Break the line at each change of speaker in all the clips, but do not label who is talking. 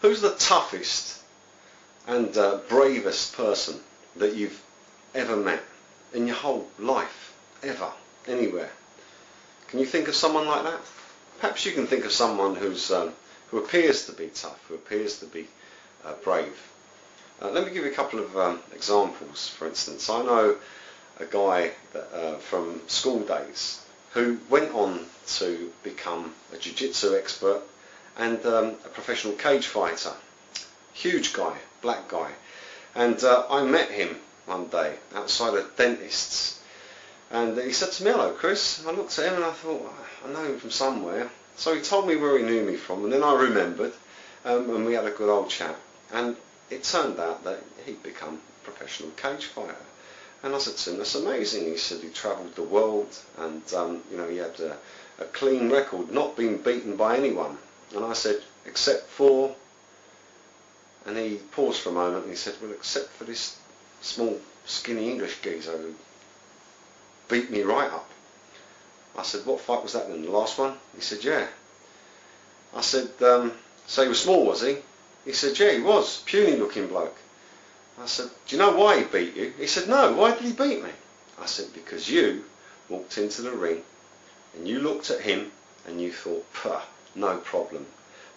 Who's the toughest and bravest person that you've ever met in your whole life, ever, anywhere? Can you think of someone like that? Perhaps you can think of someone who appears to be tough, who appears to be brave. Let me give you a couple of examples. For instance, I know a guy that, from school days who went on to become a jiu-jitsu expert and a professional cage fighter. Huge guy, black guy. And I met him one day outside a dentist's, and he said to me, "Hello, Chris." I looked at him and I thought, I know him from somewhere. So he told me where he knew me from, and then I remembered, and we had a good old chat. And it turned out that he'd become a professional cage fighter. And I said to him, "That's amazing." He said he travelled the world, and he had a clean record, not being beaten by anyone. And I said, "Except for," and he paused for a moment and he said, "Well, except for this small, skinny English geezer who beat me right up." I said, "What fight was that then, the last one?" He said, "Yeah." I said, "So he was small, was he?" He said, "Yeah, he was, puny looking bloke." I said, "Do you know why he beat you?" He said, "No, why did he beat me?" I said, "Because you walked into the ring and you looked at him and you thought, puh, no problem.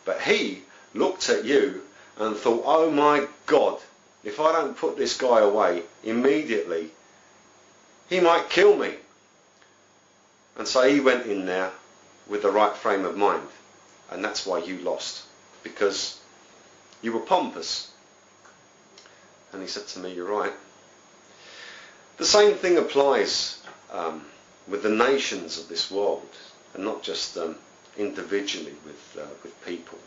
But he looked at you and thought, oh my God, if I don't put this guy away immediately, he might kill me." And so he went in there with the right frame of mind, and that's why you lost, because you were pompous. And he said to me, "You're right." The same thing applies with the nations of this world, and not just individually with people.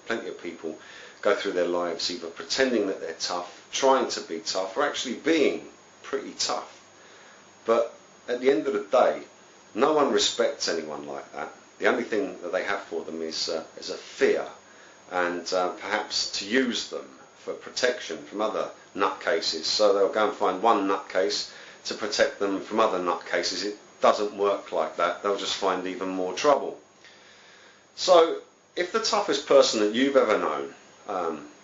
Plenty of people go through their lives either pretending that they're tough, trying to be tough, or actually being pretty tough. But at the end of the day, no one respects anyone like that. The only thing that they have for them is a fear, and perhaps to use them for protection from other nutcases. So they'll go and find one nutcase to protect them from other nutcases. It doesn't work like that. They'll just find even more trouble. So if the toughest person that you've ever known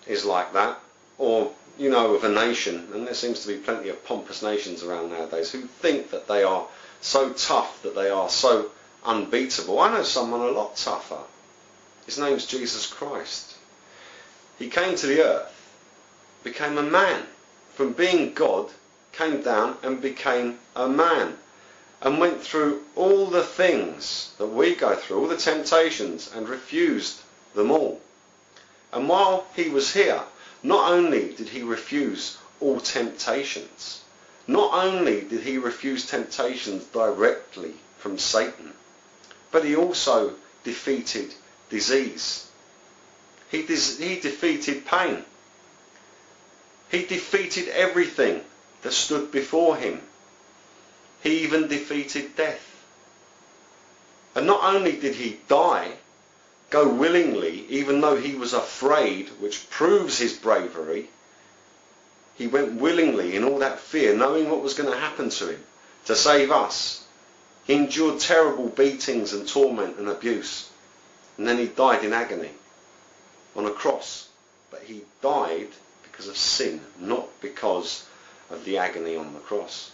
is like that, or you know of a nation, and there seems to be plenty of pompous nations around nowadays who think that they are so tough, that they are so unbeatable. I know someone a lot tougher. His name's Jesus Christ. He came to the earth, became a man. From being God, came down and became a man, and went through all the things that we go through, all the temptations, and refused them all. And while he was here, not only did he refuse all temptations, not only did he refuse temptations directly from Satan, but he also defeated disease. He defeated pain. He defeated everything that stood before him. He even defeated death. And not only did he die, go willingly, even though he was afraid, which proves his bravery, he went willingly in all that fear, knowing what was going to happen to him, to save us. He endured terrible beatings and torment and abuse. And then he died in agony on a cross. But he died because of sin, not because of the agony on the cross.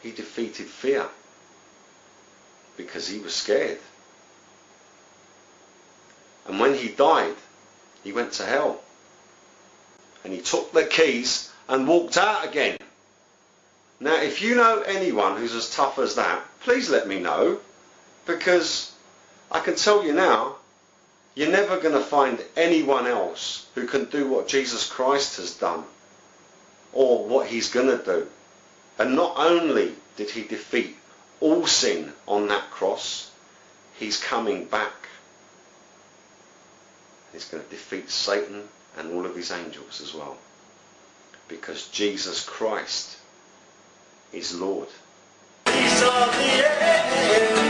He defeated fear because he was scared. And when he died, he went to hell. And he took the keys and walked out again. Now, if you know anyone who's as tough as that, please let me know, because I can tell you now, you're never going to find anyone else who can do what Jesus Christ has done, or what he's going to do. And not only did he defeat all sin on that cross, he's coming back. He's going to defeat Satan and all of his angels as well, because Jesus Christ is Lord. He's on the air.